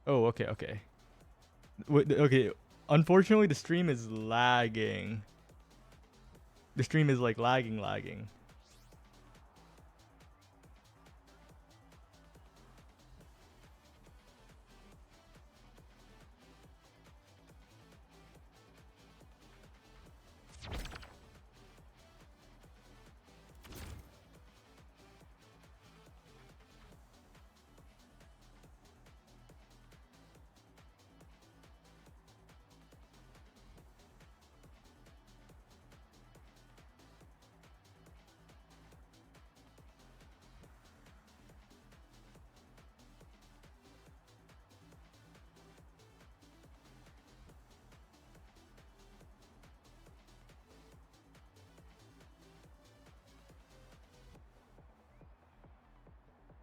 Oh, okay, okay. Okay, unfortunately, the stream is lagging. The stream is like lagging.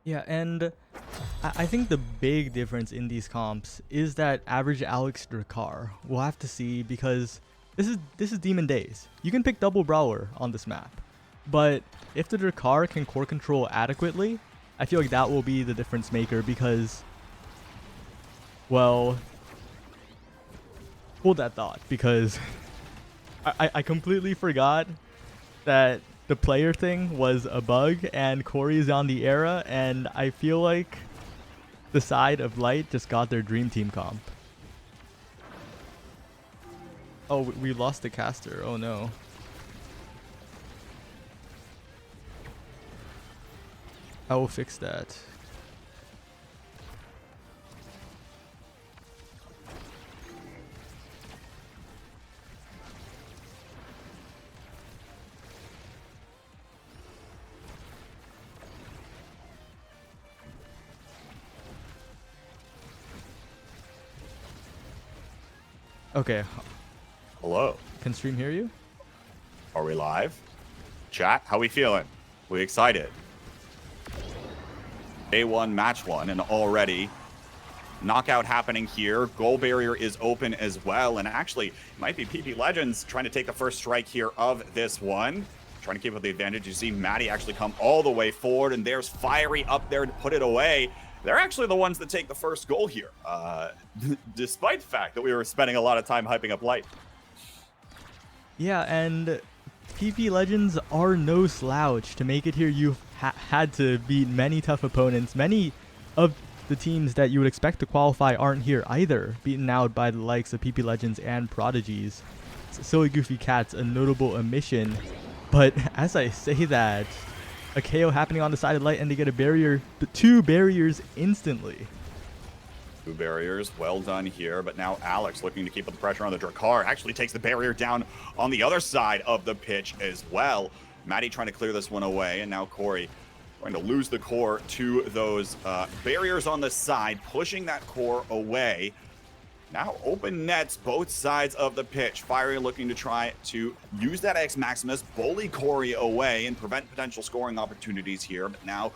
Yeah, and I think the big difference in these comps is that average Alex Drakkar. We'll have to see, because this is Demon Days. You can pick double Brawler on this map, but if the Drakkar can core control adequately, I feel like that will be the difference maker, because, well, hold that thought, because I completely forgot that the player thing was a bug and Corey is on the era, and I feel like the side of LYTE just got their dream team comp. Oh, we lost the caster. Oh no. I will fix that. Okay. Hello. Can stream hear you? Are we live? Chat, how we feeling? We excited? Day one, match one, and already knockout happening here. Goal barrier is open as well, and actually, it might be PP Legends trying to take the first strike here of this one. Trying to keep up the advantage. You see Maddie actually come all the way forward, and there's Fiery up there to put it away. They're actually the ones that take the first goal here, despite the fact that we were spending a lot of time hyping up LYTE. Yeah, and PP Legends are no slouch. To make it here, you've had to beat many tough opponents. Many of the teams that you would expect to qualify aren't here either, beaten out by the likes of PP Legends and Prodigies. Silly Goofy Cat's a notable omission, but as I say that, a KO happening on the side of LYTE, and they get a barrier, the 2 barriers instantly. 2 barriers, well done here, but now Alex looking to keep up the pressure on the Drakkar, actually takes the barrier down on the other side of the pitch as well. Maddie trying to clear this one away, and now Corey going to lose the core to those barriers on the side, pushing that core away. Now open nets both sides of the pitch. Fiery looking to try to use that X Maximus, bully Corey away and prevent potential scoring opportunities here. But now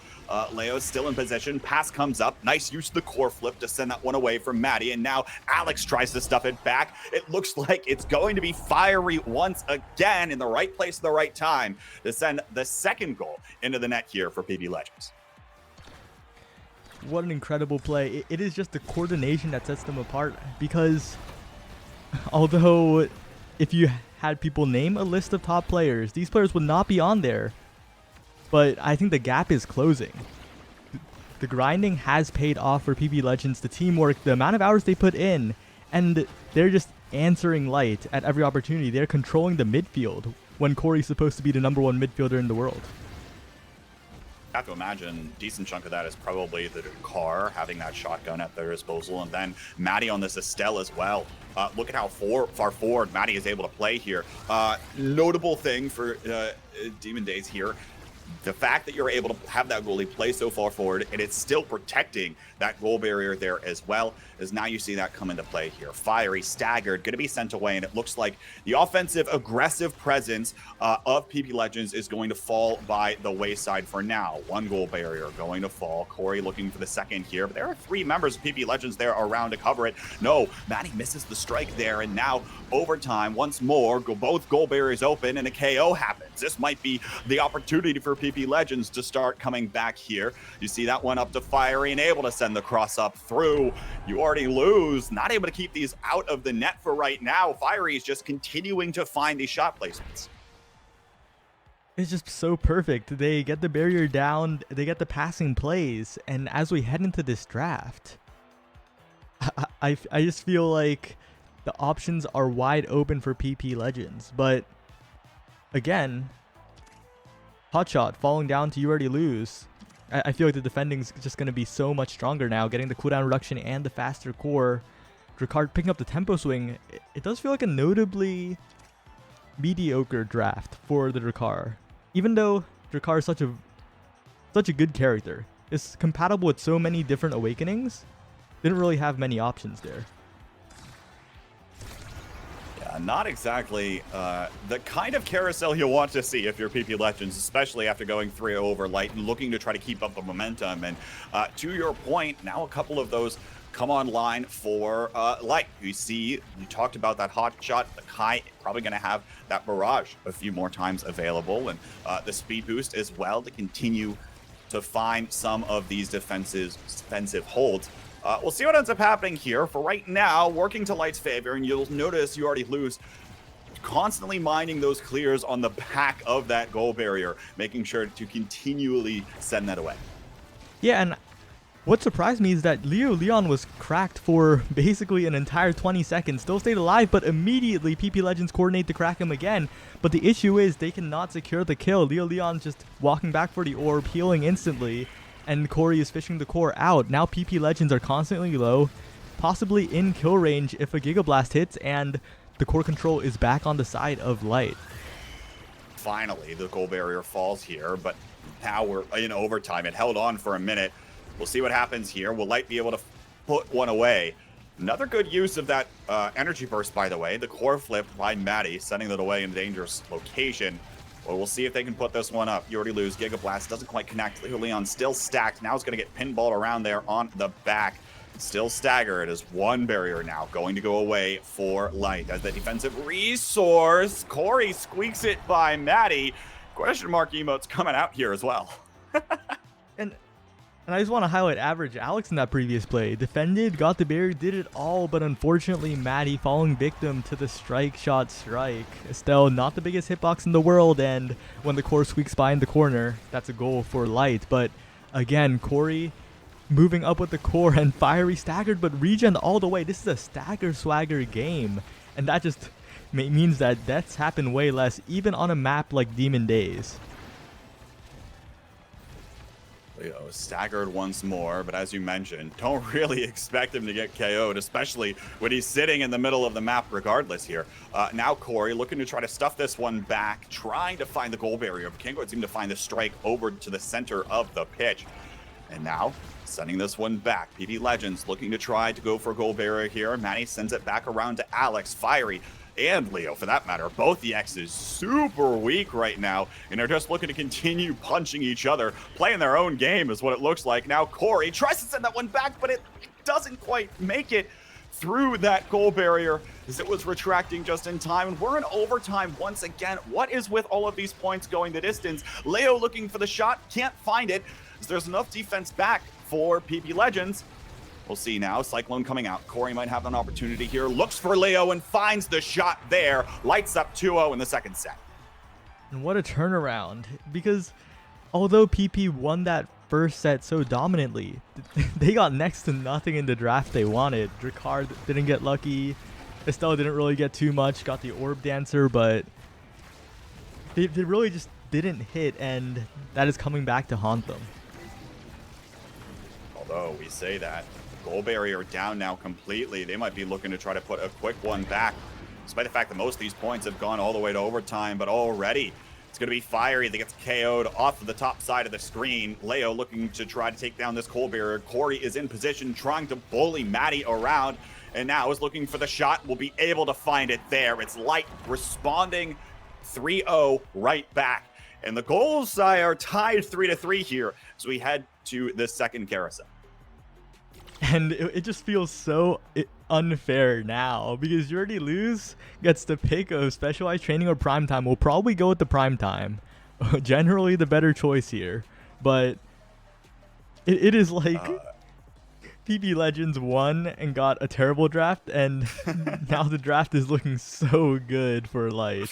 Leo's still in position. Pass comes up. Nice use of the core flip to send that one away from Maddie. And now Alex tries to stuff it back. It looks like it's going to be Fiery once again in the right place at the right time to send the second goal into the net here for PB Legends. What an incredible play. It is just the coordination that sets them apart, because although if you had people name a list of top players, these players would not be on there. But I think the gap is closing. The grinding has paid off for PB Legends, the teamwork, the amount of hours they put in, and they're just answering LYTE at every opportunity. They're controlling the midfield when Corey's supposed to be the #1 midfielder in the world. I have to imagine a decent chunk of that is probably the car having that shotgun at their disposal, and then Maddie on this Estelle as well. Look at how far forward Maddie is able to play here. Notable thing for Demon Days here, the fact that you're able to have that goalie play so far forward and it's still protecting that goal barrier there as well, as now you see that come into play here. Fiery, staggered, going to be sent away, and it looks like the offensive aggressive presence of PP Legends is going to fall by the wayside for now. 1 goal barrier going to fall. Corey looking for the second here, but there are 3 members of PP Legends there around to cover it. No, Maddie misses the strike there, and now overtime once more, both goal barriers open and a KO happens. This might be the opportunity for PP Legends to start coming back here. You see that one up to Fiery and able to send the cross up through. You already lose, not able to keep these out of the net for right now. Fiery is just continuing to find these shot placements. It's just so perfect. They get the barrier down, they get the passing plays, and as we head into this draft, I just feel like the options are wide open for PP Legends. But again, Hotshot falling down to You Already Lose. I feel like the defending's just going to be so much stronger now, getting the cooldown reduction and the faster core. Drakar picking up the tempo swing. It does feel like a notably mediocre draft for the Drakar. Even though Drakar is such a good character, it's compatible with so many different awakenings, didn't really have many options there. Yeah, not exactly the kind of carousel you want to see if you're PP Legends, especially after going 3-0 over LYTE and looking to try to keep up the momentum. And to your point, now a couple of those come online for LYTE. You talked about that hot shot. The Kai probably going to have that barrage a few more times available, and the speed boost as well to continue to find some of these defensive holds. We'll see what ends up happening here. For right now, working to LYTE's favor, and you'll notice You Already Lose constantly mining those clears on the back of that goal barrier, making sure to continually send that away. Yeah, and what surprised me is that Leon was cracked for basically an entire 20 seconds, still stayed alive, but immediately PP Legends coordinate to crack him again. But the issue is they cannot secure the kill. Leon just walking back for the orb, healing instantly, and Corey is fishing the core out. Now PP Legends are constantly low, possibly in kill range if a Giga Blast hits, and the core control is back on the side of LYTE. Finally, the goal barrier falls here, but now we're in overtime. It held on for a minute. We'll see what happens here. Will LYTE be able to put one away? Another good use of that energy burst, by the way. The core flip by Maddie, sending that away in a dangerous location. Well, we'll see if they can put this one up. You Already Lose. Giga Blast doesn't quite connect. Leon still stacked. Now it's going to get pinballed around there on the back. Still staggered as one barrier now going to go away for LYTE. As the defensive resource, Corey squeaks it by Maddie. Question mark emotes coming out here as well. And I just want to highlight average Alex in that previous play. Defended, got the barrier, did it all, but unfortunately Maddie falling victim to the strike shot strike. Estelle, not the biggest hitbox in the world, and when the core squeaks by in the corner, that's a goal for LYTE. But again, Corey moving up with the core and Fiery staggered, but regen all the way. This is a stagger swagger game, and that just means that deaths happen way less, even on a map like Demon Days. Leo staggered once more, but as you mentioned, don't really expect him to get KO'd, especially when he's sitting in the middle of the map regardless here. Now Corey looking to try to stuff this one back, trying to find the goal barrier, but can't quite seem to find the strike over to the center of the pitch. And now, sending this one back. PP Legends looking to try to go for a goal barrier here. Manny sends it back around to Alex. Fiery and Leo, for that matter, both the X's super weak right now, and they're just looking to continue punching each other, playing their own game is what it looks like. Now Corey tries to send that one back, but it doesn't quite make it through that goal barrier as it was retracting just in time. And we're in overtime once again. What is with all of these points going the distance? Leo looking for the shot, can't find it, as there's enough defense back for PP Legends. We'll see now. Cyclone coming out. Corey might have an opportunity here. Looks for Leo and finds the shot there. Lights up 2-0 in the second set. And what a turnaround. Because although PP won that first set so dominantly, they got next to nothing in the draft they wanted. Drakar didn't get lucky. Estelle didn't really get too much. Got the Orb Dancer, but they really just didn't hit, and that is coming back to haunt them. Although we say that, goal barrier down now completely. They might be looking to try to put a quick one back, despite the fact that most of these points have gone all the way to overtime. But already, it's going to be Fiery that gets KO'd off of the top side of the screen. Leo looking to try to take down this goal barrier. Corey is in position, trying to bully Maddie around, and now is looking for the shot. Will be able to find it there. It's LYTE responding 3-0 right back. And the goals are tied 3-3 here as we head to the second carousel. And it just feels so unfair now, because You Already Lose gets to pick a specialized training or prime time. We'll probably go with the prime time. generally the better choice here, but it is like PB Legends won and got a terrible draft, and now the draft is looking so good for LYTE.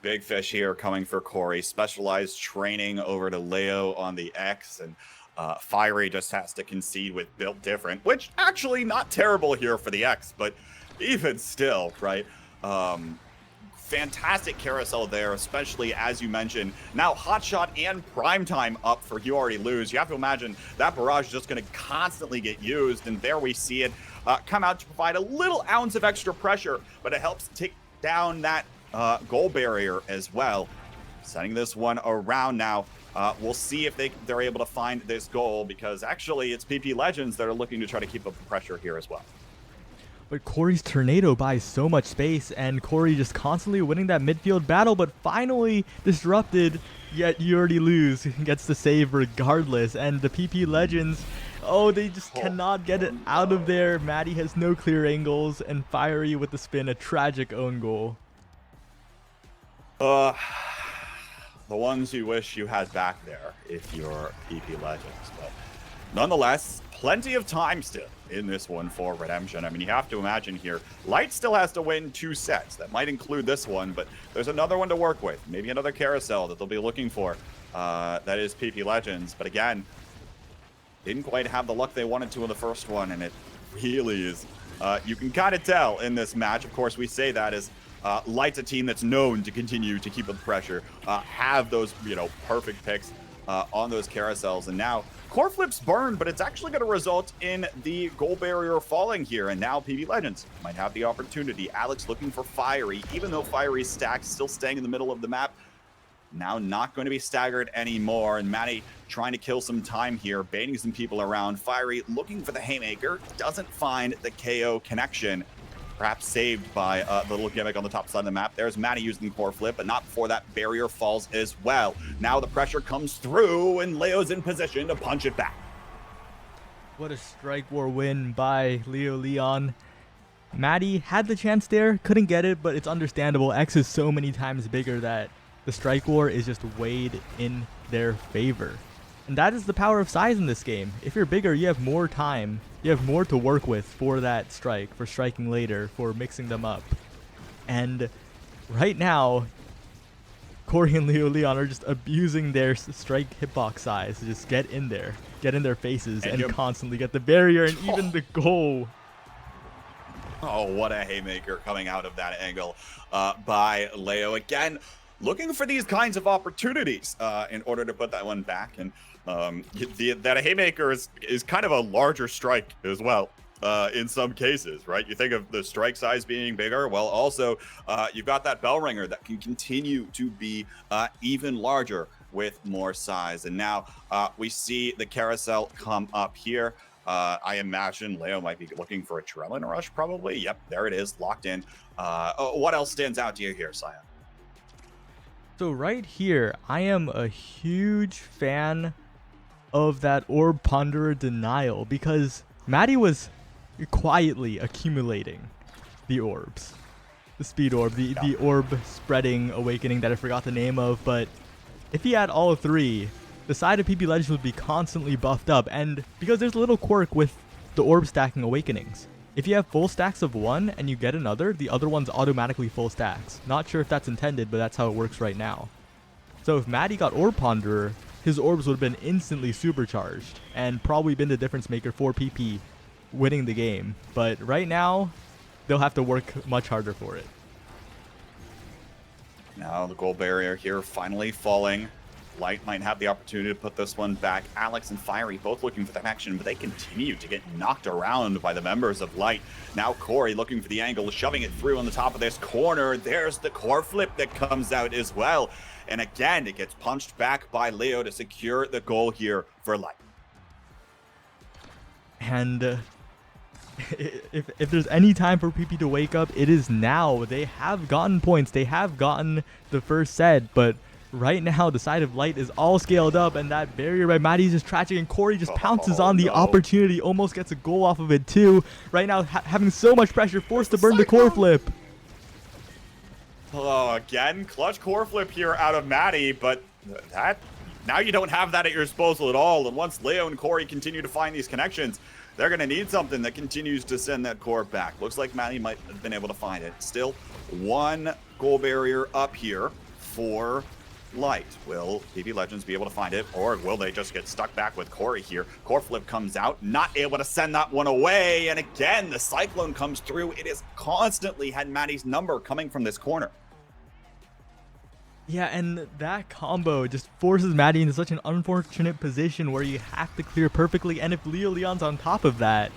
Big fish here coming for Corey. Specialized training over to Leo on the X, and Fiery just has to concede with Built Different, which actually not terrible here for the X, but even still, right? Fantastic carousel there, especially as you mentioned. Now Hotshot and Primetime up for You Already Lose. You have to imagine that barrage is just going to constantly get used, and there we see it come out to provide a little ounce of extra pressure, but it helps take down that goal barrier as well. Sending this one around now. We'll see if they're able to find this goal, because actually it's PP Legends that are looking to try to keep up the pressure here as well. But Corey's Tornado buys so much space, and Corey just constantly winning that midfield battle, but finally disrupted, yet You Already Lose gets the save regardless. And the PP Legends, oh, they just cannot get it out of there. Maddie has no clear angles, and Fiery with the spin, a tragic own goal. The ones you wish you had back there if you're PP Legends. But nonetheless, plenty of time still in this one for redemption. I mean, you have to imagine here, LYTE still has to win 2 sets. That might include this one, but there's another one to work with. Maybe another carousel that they'll be looking for. That is PP Legends. But again, didn't quite have the luck they wanted to in the first one, and it really is. You can kind of tell in this match. Of course, we say that as LYTE's a team that's known to continue to keep up the pressure, have those, perfect picks on those carousels. And now core flips burn, but it's actually going to result in the goal barrier falling here. And now PB Legends might have the opportunity. Alex looking for Fiery, even though Fiery's stack still staying in the middle of the map. Now not going to be staggered anymore. And Matty trying to kill some time here, baiting some people around. Fiery looking for the haymaker, doesn't find the KO connection. Perhaps saved by the little gimmick on the top side of the map. There's Matty using the core flip, but not before that barrier falls as well. Now the pressure comes through, and Leo's in position to punch it back. What a strike war win by Leo Leon. Matty had the chance there, couldn't get it, but it's understandable. X is so many times bigger that the strike war is just weighed in their favor. And that is the power of size in this game. If you're bigger, you have more time. You have more to work with for that strike, for striking later, for mixing them up. And right now, Corey and Leo Leon are just abusing their strike hitbox size to just get in there, get in their faces, and constantly get the barrier and even the goal. Oh, what a haymaker coming out of that angle by Leo. Again, looking for these kinds of opportunities in order to put that one back. And that haymaker is kind of a larger strike as well in some cases, right? You think of the strike size being bigger. Well, also you've got that bell ringer that can continue to be even larger with more size. And now we see the carousel come up here. I imagine Leo might be looking for a Trellin rush, probably. Yep, there it is, locked in. What else stands out to you here, Sion? So right here, I am a huge fan of that Orb Ponderer denial, because Matty was quietly accumulating the orbs. The speed orb, the orb spreading awakening that I forgot the name of, but if he had all 3, the side of PP Legends would be constantly buffed up. And because there's a little quirk with the orb stacking awakenings. If you have full stacks of one and you get another, the other one's automatically full stacks. Not sure if that's intended, but that's how it works right now. So if Matty got Orb Ponderer, his orbs would have been instantly supercharged and probably been the difference maker for PP winning the game. But right now, they'll have to work much harder for it. Now the goal barrier here finally falling. LYTE might have the opportunity to put this one back. Alex and Fiery both looking for that action, but they continue to get knocked around by the members of LYTE. Now Corey looking for the angle, shoving it through on the top of this corner. There's the core flip that comes out as well. And again, it gets punched back by Leo to secure the goal here for LYTE. And if there's any time for PP to wake up, it is now. They have gotten points. They have gotten the first set, but right now the side of LYTE is all scaled up, and that barrier by Matty is just tragic, and Corey just pounces on the opportunity, almost gets a goal off of it too. Right now having so much pressure, forced to burn the core flip. Oh, again, clutch core flip here out of Maddie, but that now you don't have that at your disposal at all. And once Leo and Corey continue to find these connections, they're going to need something that continues to send that core back. Looks like Maddie might have been able to find it. Still, one goal barrier up here for LYTE. Will PB Legends be able to find it, or will they just get stuck back with Corey here? Core flip comes out, not able to send that one away. And again, the Cyclone comes through. It has constantly had Maddie's number coming from this corner. Yeah, and that combo just forces Maddie into such an unfortunate position where you have to clear perfectly, and if Leo Leon's on top of that,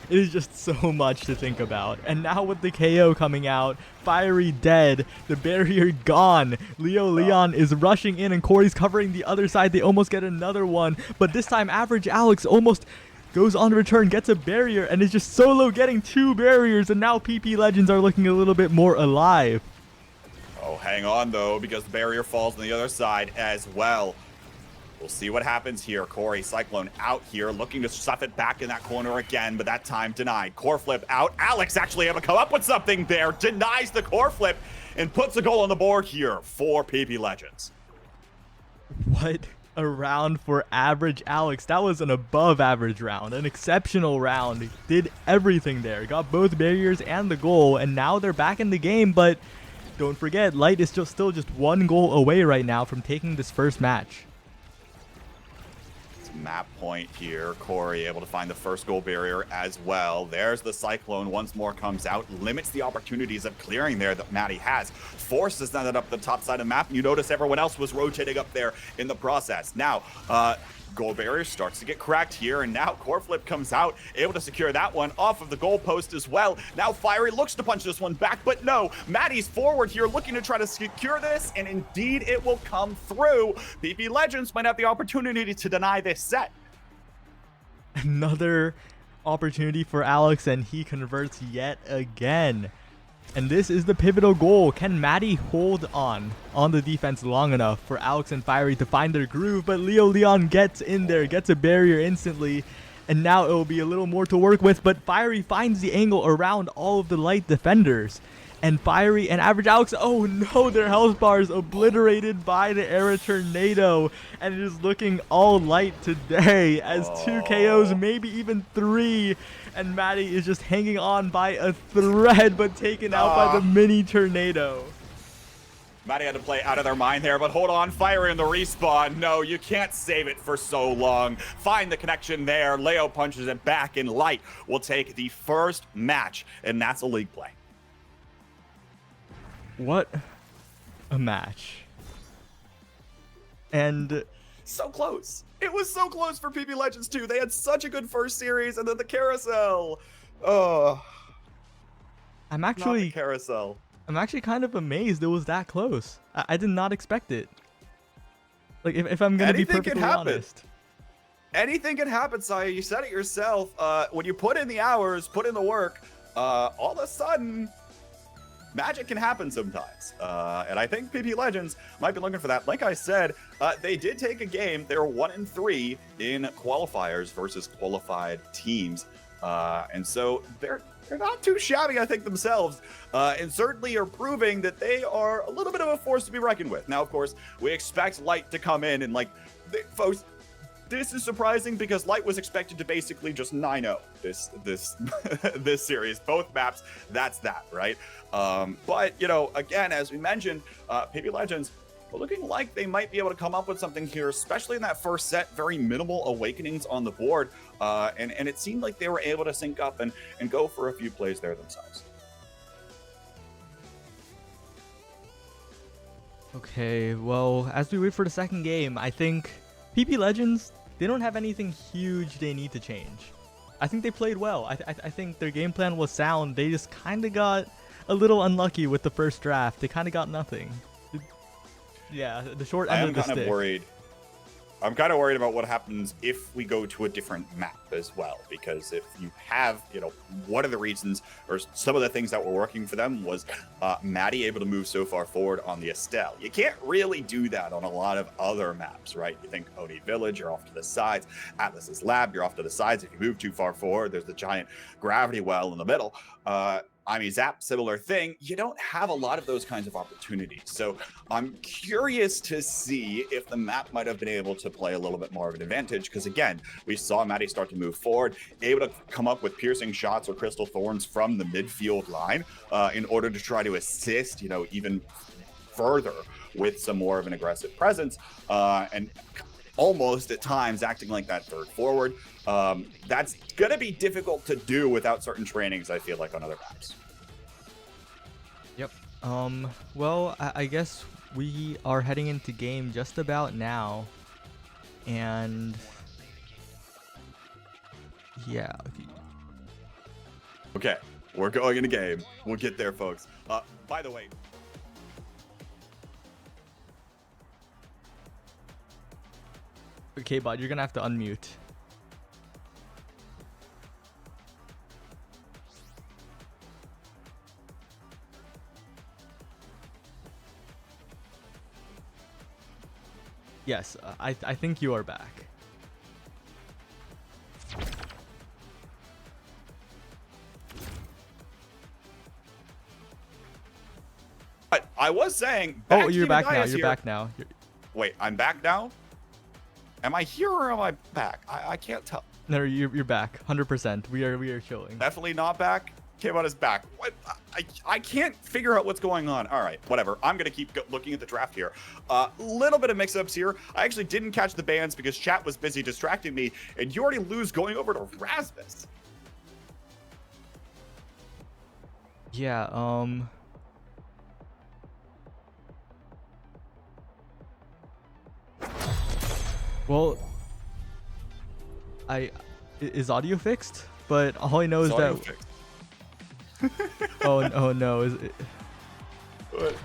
it is just so much to think about. And now with the KO coming out, Fiery dead, the barrier gone, Leo Leon is rushing in and Corey's covering the other side. They almost get another one, but this time Average Alex almost goes on return, gets a barrier, and is just solo getting 2 barriers, and now PP Legends are looking a little bit more alive. Oh, hang on, though, because the barrier falls on the other side as well. We'll see what happens here. Corey, Cyclone out here, looking to stuff it back in that corner again, but that time denied. Core flip out. Alex actually able to come up with something there. Denies the core flip and puts a goal on the board here for PP Legends. What a round for Average Alex. That was an above average round, an exceptional round. Did everything there. Got both barriers and the goal, and now they're back in the game, but don't forget, LYTE is still just 1 goal away right now from taking this first match. It's map point here. Corey able to find the first goal barrier as well. There's the Cyclone once more comes out, limits the opportunities of clearing there that Maddie has. Forces that up the top side of the map, and you notice everyone else was rotating up there in the process. Now, goal barrier starts to get cracked here, and now core flip comes out, able to secure that one off of the goal post as well. Now Fiery looks to punch this one back, but no, Maddie's forward here looking to try to secure this, and indeed it will come through. PP Legends might have the opportunity to deny this set. Another opportunity for Alex, and he converts yet again. And this is the pivotal goal. Can Maddie hold on the defense long enough for Alex and Fiery to find their groove? But Leo Leon gets in there, gets a barrier instantly, and now it will be a little more to work with. But Fiery finds the angle around all of the LYTE defenders. And Fiery and Average Alex, oh no, their health bars obliterated by the Era Tornado. And it is looking all LYTE today as 2 KOs, maybe even 3. And Maddie is just hanging on by a thread, but taken out by the mini tornado. Maddie had to play out of their mind there, but hold on, Fiery in the respawn. No, you can't save it for so long. Find the connection there. Leo punches it back, and LYTE will take the first match in NASL League play. What a match. And so close. It was so close for PB Legends too. They had such a good first series, and then the carousel. Oh, I'm not the actually carousel. I'm actually kind of amazed it was that close. I did not expect it. Like, if I'm gonna be perfectly honest. Anything can happen, Saya. You said it yourself. When you put in the hours, put in the work, all of a sudden, magic can happen sometimes. And I think PP Legends might be looking for that. Like I said, they did take a game. They were 1-3 in qualifiers versus qualified teams. And so they're not too shabby, I think, themselves. And certainly are proving that they are a little bit of a force to be reckoned with. Now, of course, we expect LYTE to come in and, folks, this is surprising because LYTE was expected to basically just 9-0 this series. Both maps, that's that, right? But, again, as we mentioned, PB Legends are looking like they might be able to come up with something here, especially in that first set. Very minimal awakenings on the board. And it seemed like they were able to sync up and go for a few plays there themselves. Okay, well, as we wait for the second game, I think PP Legends, they don't have anything huge they need to change. I think they played well. I think their game plan was sound. They just kind of got a little unlucky with the first draft. They kind of got nothing. Yeah, the short end of the stick. I'm kind of worried about what happens if we go to a different map as well, because if you have, one of the reasons or some of the things that were working for them was Maddie able to move so far forward on the Estelle. You can't really do that on a lot of other maps, right? You think Oni Village, you're off to the sides. Atlas's Lab, you're off to the sides. If you move too far forward, there's the giant gravity well in the middle. I mean, Zap, similar thing. You don't have a lot of those kinds of opportunities. So I'm curious to see if the map might have been able to play a little bit more of an advantage. Because again, we saw Maddie start to move forward, able to come up with piercing shots or crystal thorns from the midfield line in order to try to assist, even further with some more of an aggressive presence. And almost at times acting like that third forward. That's going to be difficult to do without certain trainings, I feel like, on other maps. Yep. Well, I guess we are heading into game just about now. And yeah. Okay, we're going into game. We'll get there, folks. By the way, Okay, bud, you're gonna have to unmute. Yes, I think you are back. but I was saying. Oh, you're back now. You're back now. Wait, I'm back now? Am I here or am I back? I can't tell. No, you're back. 100%. We are chilling. Definitely not back. K-Bot is back. What? I can't figure out what's going on. All right, whatever. I'm going to keep looking at the draft here. Little bit of mix-ups here. I actually didn't catch the bans because chat was busy distracting me, and you already lose going over to Rasmus. Yeah, well, is audio fixed? But all I know is that. Oh no! Is it?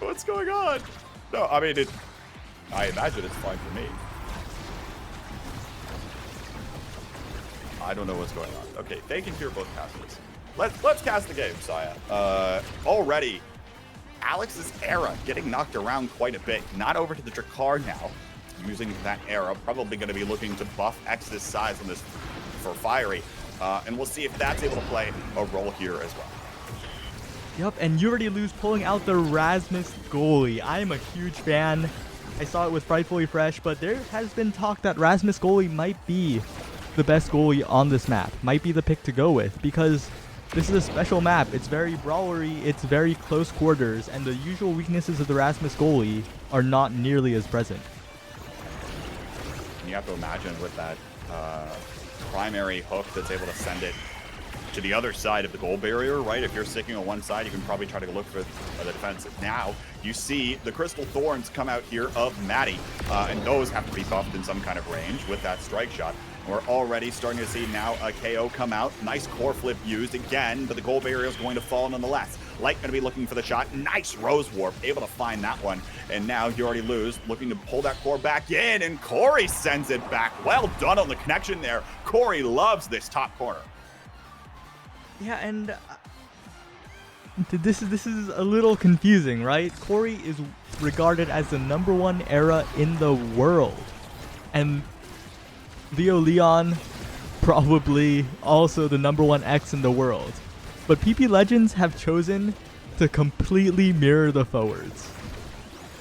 What's going on? No, I mean I imagine it's fine for me. I don't know what's going on. Okay, they can hear both casters. Let's cast the game, Saya. Already, Alex's era getting knocked around quite a bit. Not over to the Drakkar now. Using that era, probably going to be looking to buff X's size on this for Fiery. And we'll see if that's able to play a role here as well. Yep, and you already lose pulling out the Rasmus goalie. I am a huge fan. I saw it with Frightfully Fresh, but there has been talk that Rasmus goalie might be the best goalie on this map. Might be the pick to go with, because this is a special map. It's very brawlery, it's very close quarters, and the usual weaknesses of the Rasmus goalie are not nearly as present. You have to imagine with that primary hook that's able to send it to the other side of the goal barrier, right? If you're sticking on one side, you can probably try to look for the defense. Now, you see the Crystal Thorns come out here of Maddie, and those have to be buffed in some kind of range with that strike shot. We're already starting to see now a KO come out. Nice core flip used again, but the goal barrier is going to fall nonetheless. LYTE going to be looking for the shot. Nice Rose Warp, able to find that one. And now you already lose, looking to pull that core back in, and Corey sends it back. Well done on the connection there. Corey loves this top corner. Yeah, and this is a little confusing, right? Corey is regarded as the #1 era in the world, and Leo Leon probably also the #1 X in the world. But PP Legends have chosen to completely mirror the forwards,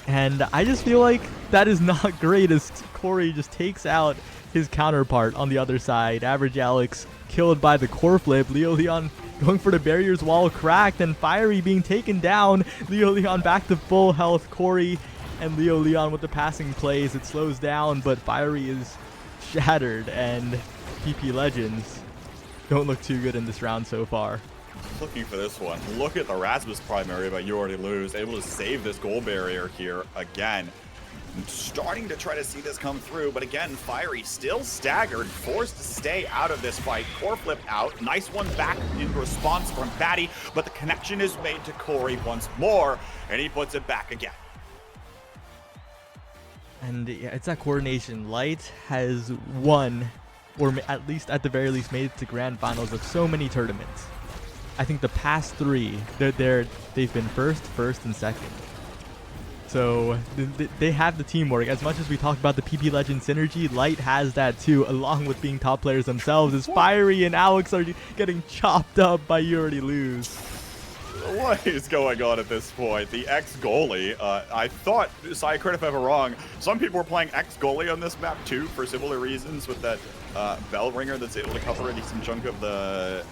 and I just feel like that is not great, as Corey just takes out his counterpart on the other side. Average Alex killed by the core flip. Leo Leon going for the barriers wall cracked, and Fiery being taken down. Leo Leon back to full health. Corey and Leo Leon with the passing plays. It slows down, but Fiery is shattered, and PP Legends don't look too good in this round so far. Looking for this one. Look at the Rasmus primary, but you already lose. Able to save this goal barrier here again. Starting to try to see this come through, but again, Fiery still staggered, forced to stay out of this fight. Core flip out. Nice one back in response from Patty, but the connection is made to Corey once more, and he puts it back again. And yeah, it's that coordination. LYTE has won, or at least at the very least made it to grand finals of so many tournaments. I think the past 3, they've been first, and second. So they have the teamwork. As much as we talked about the PP Legend synergy, LYTE has that too, along with being top players themselves. As Fiery and Alex are getting chopped up by You Already Lose. What is going on at this point? The ex-goalie, I thought, correct if I'm wrong, some people were playing ex-goalie on this map too for similar reasons with that bell ringer that's able to cover a decent chunk of the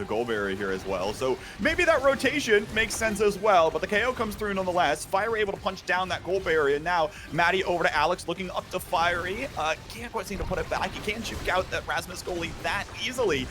goal barrier here as well. So maybe that rotation makes sense as well, but the KO comes through nonetheless. Fiery able to punch down that goal barrier. Now Maddie over to Alex, looking up to Fiery. Can't quite seem to put it back. He can't shoot out that Rasmus goalie that easily.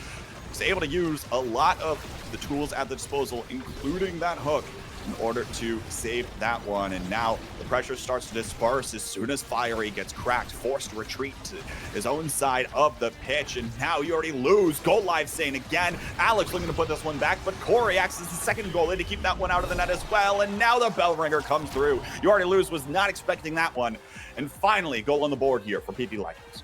He's able to use a lot of the tools at the disposal, including that hook, in order to save that one. And now the pressure starts to disperse as soon as Fiery gets cracked, forced to retreat to his own side of the pitch. And now you already lose. Goal live saying again. Alex looking to put this one back, but Corey acts as the second goalie to keep that one out of the net as well. And now the bell ringer comes through. You already lose, was not expecting that one. And finally, goal on the board here for PP Legends.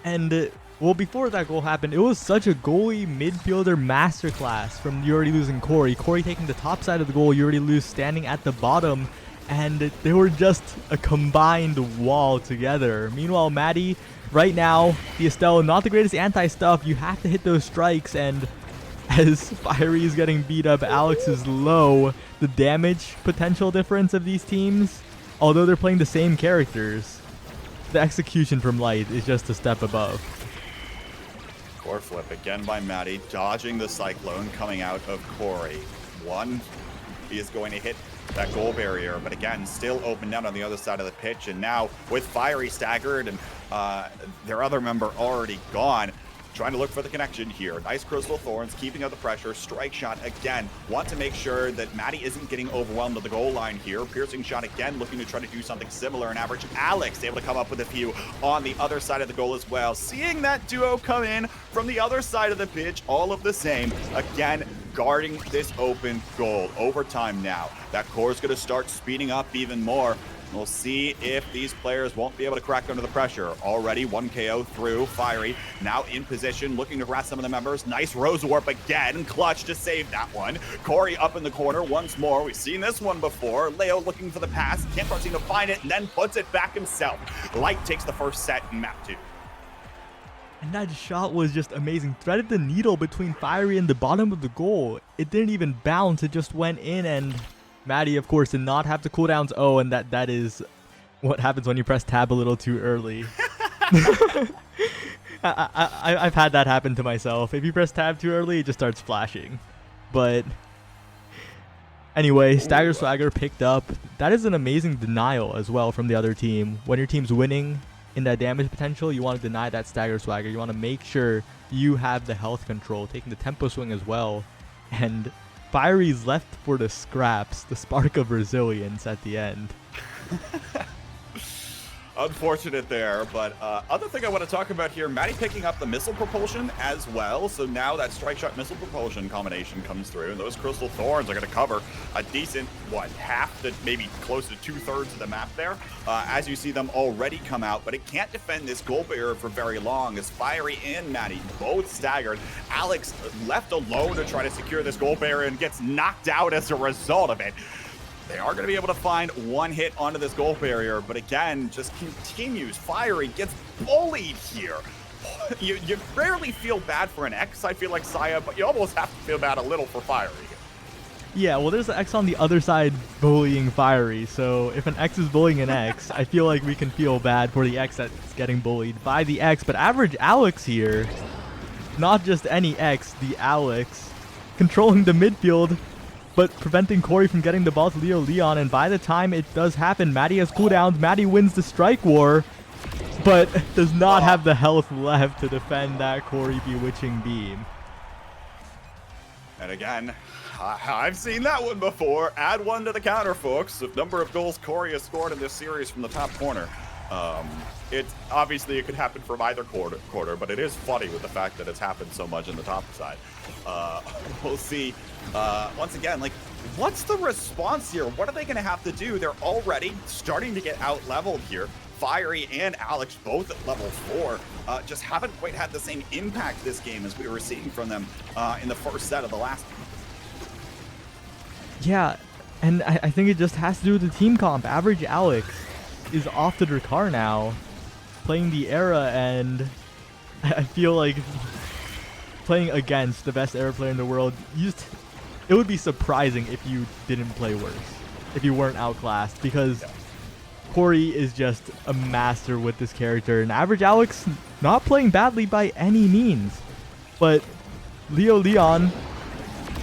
And well, before that goal happened, it was such a goalie midfielder masterclass from You Already Lose and Corey. Corey taking the top side of the goal, You Already Lose standing at the bottom, and they were just a combined wall together. Meanwhile, Maddie, right now, the Estelle, not the greatest anti-stuff. You have to hit those strikes, and as Fiery is getting beat up, Alex is low. The damage potential difference of these teams, although they're playing the same characters, the execution from LYTE is just a step above. Core flip again by Maddie, dodging the Cyclone coming out of Corey. One, he is going to hit that goal barrier, but again, still open down on the other side of the pitch. And now with Fiery staggered and their other member already gone, trying to look for the connection here. Nice Crystal Thorns, keeping out the pressure. Strike shot again. Want to make sure that Maddie isn't getting overwhelmed at the goal line here. Piercing shot again, looking to try to do something similar. And average Alex able to come up with a few on the other side of the goal as well. Seeing that duo come in from the other side of the pitch, all of the same. Again, guarding this open goal. Overtime now. That core is going to start speeding up even more. We'll see if these players won't be able to crack under the pressure. Already 1 KO through. Fiery now in position, looking to harass some of the members. Nice Rose Warp again. Clutch to save that one. Corey up in the corner once more. We've seen this one before. Leo looking for the pass. Can't quite seem to find it, and then puts it back himself. LYTE takes the first set in map 2. And that shot was just amazing. Threaded the needle between Fiery and the bottom of the goal. It didn't even bounce. It just went in, and Maddie, of course, did not have the cooldowns. Oh, and that is what happens when you press tab a little too early. I've had that happen to myself. If you press tab too early, it just starts flashing. But anyway, Stagger Swagger picked up. That is an amazing denial as well from the other team. When your team's winning in that damage potential, you want to deny that Stagger Swagger. You want to make sure you have the health control, taking the tempo swing as well. And Fiery's left for the scraps, the spark of resilience at the end. Unfortunate there, but other thing I want to talk about here, Maddie picking up the missile propulsion as well. So now that strike shot missile propulsion combination comes through, and those Crystal Thorns are going to cover a decent, half to maybe close to 2/3 of the map there, as you see them already come out. But it can't defend this goal barrier for very long, as Fiery and Maddie both staggered. Alex left alone to try to secure this goal barrier and gets knocked out as a result of it. They are going to be able to find one hit onto this goal barrier, but again, just continues. Fiery gets bullied here. You rarely feel bad for an X, I feel like, Saya, but you almost have to feel bad a little for Fiery. Yeah, well, there's an X on the other side bullying Fiery, so if an X is bullying an X, I feel like we can feel bad for the X that's getting bullied by the X. But average Alex here, not just any X, the Alex, controlling the midfield, but preventing Corey from getting the ball to Leo Leon. And by the time it does happen, Maddie has cooldowns. Maddie wins the strike war, but does not have the health left to defend that Corey Bewitching Beam. And again, I've seen that one before. Add one to the counter, folks. The number of goals Corey has scored in this series from the top corner. Obviously it could happen from either quarter, but it is funny with the fact that it's happened so much in the top side. We'll see. Once again, like, what's the response here? What are they going to have to do? They're already starting to get out-leveled here. Fiery and Alex both at level 4 just haven't quite had the same impact this game as we were seeing from them in the first set of the last one. Yeah, and I think it just has to do with the team comp. Average Alex is off the Drakkar now, playing the Era, and I feel like playing against the best Era player in the world, it would be surprising if you didn't play worse, if you weren't outclassed, because Corey is just a master with this character. And Average Alex not playing badly by any means. But Leo Leon,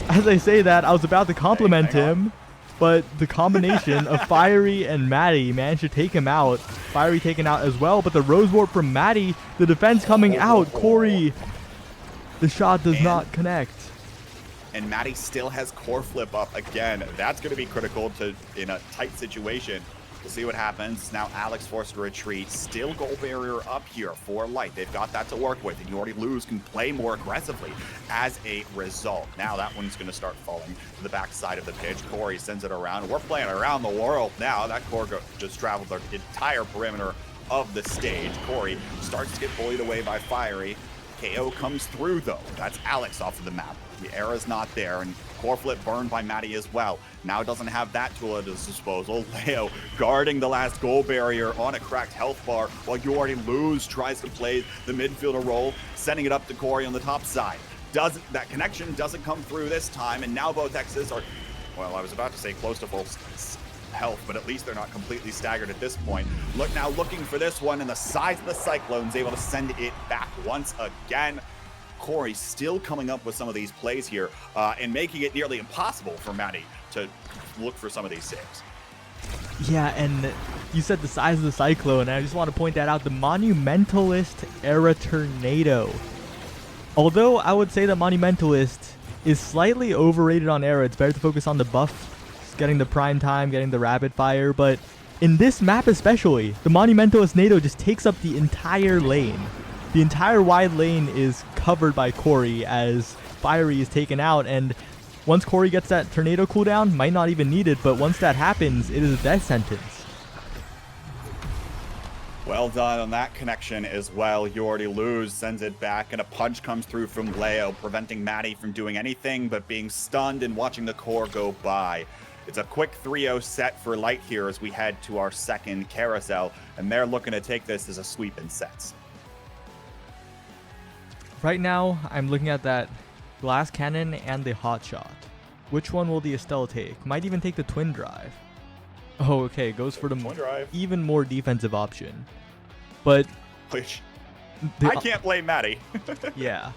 as I say that, I was about to compliment him, but the combination of Fiery and Maddie managed to take him out. Fiery taken out as well, but the Rose Warp from Maddie, the defense coming out. Corey, the shot does not connect. And Maddie still has core flip up again. That's going to be critical to in a tight situation. We'll see what happens. Now Alex forced to retreat. Still goal barrier up here for LYTE. They've got that to work with, and You Already Lose can play more aggressively as a result. Now that one's going to start falling to the backside of the pitch. Corey sends it around. We're playing around the world now. That core just traveled the entire perimeter of the stage. Corey starts to get bullied away by Fiery. KO comes through though. That's Alex off of the map. The era's not there, and core flip burned by Maddie as well. Now doesn't have that tool at his disposal. Leo guarding the last goal barrier on a cracked health bar, while You Already Lose tries to play the midfielder role, sending it up to Corey on the top side. That connection doesn't come through this time, and now both X's are, well, I was about to say close to full health, but at least they're not completely staggered at this point. Look now, looking for this one, and the size of the Cyclone's able to send it back once again. Corey still coming up with some of these plays here and making it nearly impossible for Maddie to look for some of these saves. Yeah, and you said the size of the Cyclone, and I just want to point that out. The Monumentalist era Tornado. Although I would say that Monumentalist is slightly overrated on era, it's better to focus on the buff, getting the prime time, getting the rapid fire, but in this map especially, the Monumentalist NATO just takes up the entire lane. The entire wide lane is covered by Corey as Fiery is taken out, and once Corey gets that tornado cooldown, might not even need it, but once that happens, it is a death sentence. Well done on that connection as well. You Already Lose sends it back, and a punch comes through from Leo, preventing Maddie from doing anything but being stunned and watching the core go by. It's a quick 3-0 set for LYTE here as we head to our second carousel, and they're looking to take this as a sweep in sets. Right now, I'm looking at that glass cannon and the hot shot. Which one will the Estelle take? Might even take the twin drive. Oh, okay, goes for the twin drive. Even more defensive option. But which I can't blame Maddie. Yeah.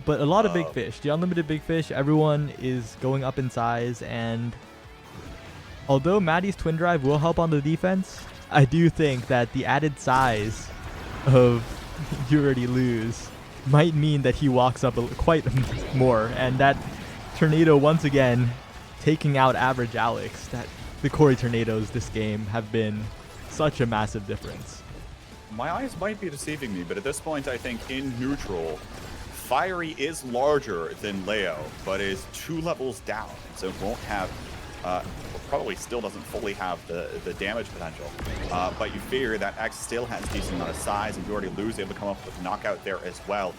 But a lot of big fish. The unlimited big fish, everyone is going up in size, and although Maddie's twin drive will help on the defense, I do think that the added size of You Already Lose might mean that he walks up quite more, and that tornado once again taking out Average Alex. That the Corey tornadoes this game have been such a massive difference. My eyes might be deceiving me, but at this point I think in neutral, Fiery is larger than Leo, but is 2 levels down, so it won't have probably still doesn't fully have the damage potential, but you figure that X still has a decent amount of size, and You Already Lose able to come up with knockout there as well.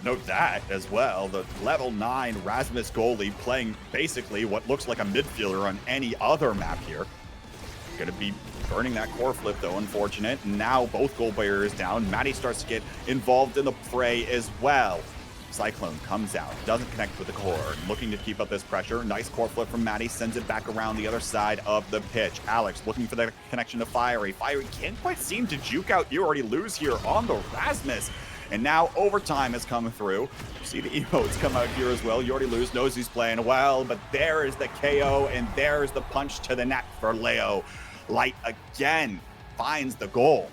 Note that as well, the level 9 Rasmus goalie playing basically what looks like a midfielder on any other map here. Gonna be burning that core flip though, unfortunate. Now both goal barriers down. Maddie starts to get involved in the fray as well. Cyclone comes out, doesn't connect with the core, looking to keep up this pressure. Nice core flip from Maddie, sends it back around the other side of the pitch. Alex looking for the connection to Fiery. Fiery can't quite seem to juke out You Already Lose here on the Rasmus. And now overtime has come through. You see the emotes come out here as well. You Already Lose knows he's playing well, but there is the KO, and there's the punch to the neck for Leo. LYTE again finds the goal.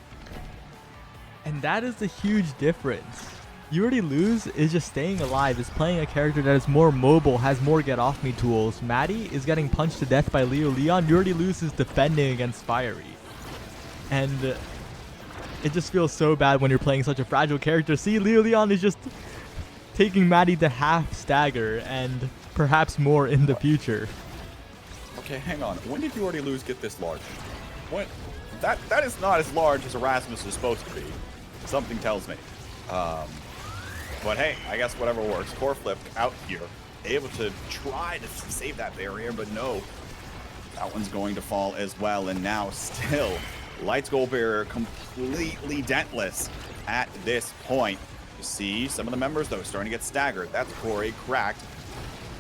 And that is the huge difference. You Already Lose is just staying alive, is playing a character that is more mobile, has more get off me tools. Maddie is getting punched to death by Leo Leon. You Already Lose is defending against Fiery. And it just feels so bad when you're playing such a fragile character. See, Leo Leon is just taking Maddie to half stagger and perhaps more in the future. Okay, hang on. When did You Already Lose get this large? When? That is not as large as Erasmus is supposed to be. Something tells me. But hey, I guess whatever works. Core flip out here. Able to try to save that barrier, but no. That one's going to fall as well. And now still, LYTE's goal barrier completely dentless at this point. You see some of the members, though, starting to get staggered. That's Corey, cracked.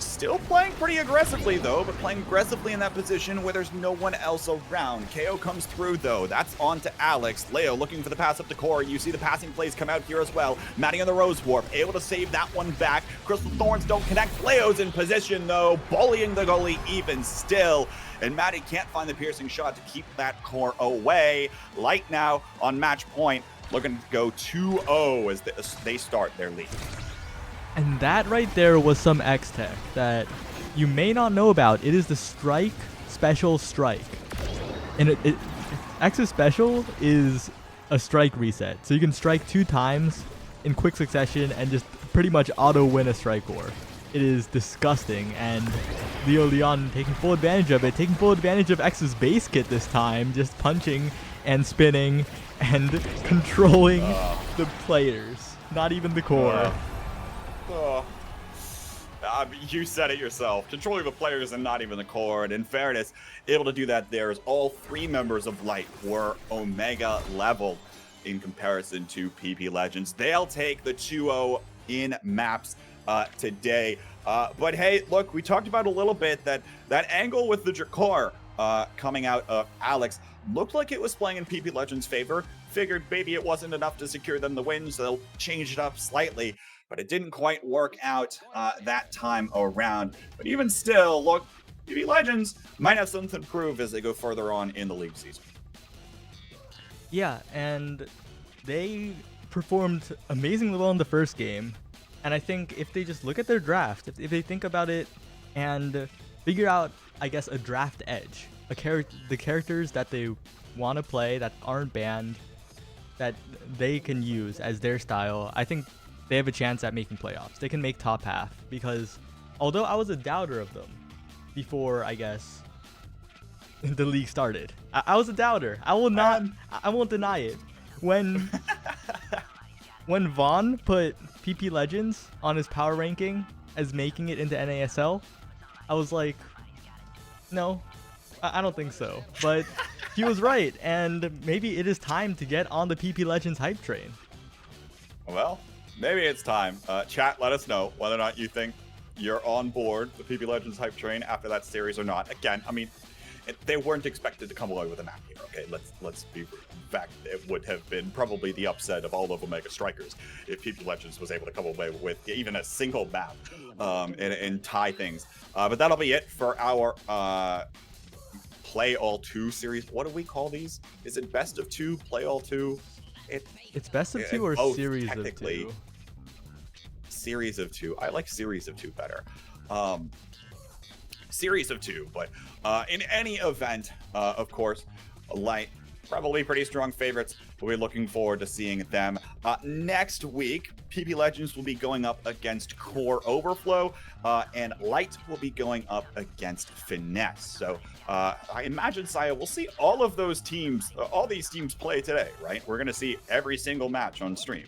Still playing pretty aggressively, though, but playing aggressively in that position where there's no one else around. KO comes through, though. That's on to Alex. Leo looking for the pass up to Corey. You see the passing plays come out here as well. Maddie on the Rose Warp, able to save that one back. Crystal Thorns don't connect. Leo's in position, though, bullying the goalie even still. And Maddie can't find the piercing shot to keep that core away. LYTE now on match point, looking to go 2-0 as they start their lead. And that right there was some X-Tech that you may not know about. It is the Strike Special Strike. And X's Special is a strike reset. So you can strike 2 times in quick succession and just pretty much auto-win a strike core. It is disgusting, and Leo Leon taking full advantage of it, taking full advantage of X's base kit this time, just punching and spinning and controlling the players, not even the core. You said it yourself. Controlling the players and not even the core. And in fairness, able to do that there as all 3 members of LYTE were Omega level in comparison to PP Legends. They'll take the 2-0 in maps today. But hey, look, we talked about a little bit that angle with the Drakar coming out of Alex looked like it was playing in PP Legends' favor. Figured maybe it wasn't enough to secure them the win, so they'll change it up slightly. But it didn't quite work out that time around. But even still, look, PP Legends might have something to prove as they go further on in the league season. Yeah, and they performed amazingly well in the first game. And I think if they just look at their draft, if they think about it and figure out, I guess, a draft edge, the characters that they want to play that aren't banned, that they can use as their style, I think they have a chance at making playoffs. They can make top half, because although I was a doubter of them before, I guess, the league started, I was a doubter. I won't deny it. When Vaughn put PP Legends on his power ranking as making it into NASL, I was like, no, I don't think so. But he was right, and maybe it is time to get on the PP Legends hype train. Well, maybe it's time. Chat, let us know whether or not you think you're on board the PP Legends hype train after that series or not. Again, I mean, they weren't expected to come away with a map here. Okay, let's be real. In fact, it would have been probably the upset of all of Omega Strikers if PP Legends was able to come away with even a single map and tie things. But that'll be it for our Play All 2 series. What do we call these? Is it best of 2, Play All 2? It's best of 2 or both, series of 2? Series of 2. I like series of 2 better. Series of 2, but in any event, of course, LYTE, probably pretty strong favorites. We'll be looking forward to seeing them. Next week, PP Legends will be going up against Core Overflow, and LYTE will be going up against Finesse. So I imagine, Saya, we'll see all of those teams, all these teams play today, right? We're going to see every single match on stream,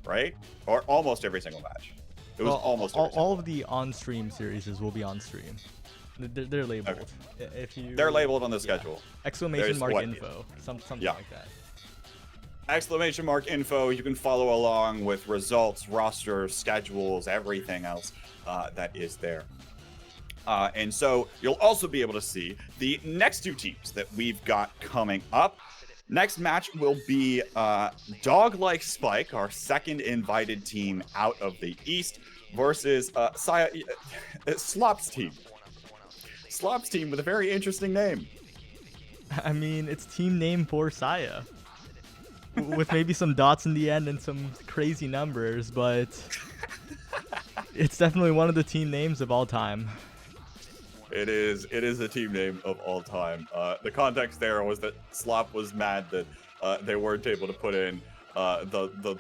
right? Or almost every single match. It was almost all of the on-stream series will be on stream. They're labeled. Okay. They're labeled on the schedule. Exclamation mark info, something like that. Exclamation mark info. You can follow along with results, rosters, schedules, everything else that is there. And so you'll also be able to see the next 2 teams that we've got coming up. Next match will be Dog-Like Spike, our second invited team out of the East, versus Slop's team. Slop's team with a very interesting name. I mean, it's team name for Saya, with maybe some dots in the end and some crazy numbers, but it's definitely one of the team names of all time. It is a team name of all time. The context there was that Slop was mad that they weren't able to put in the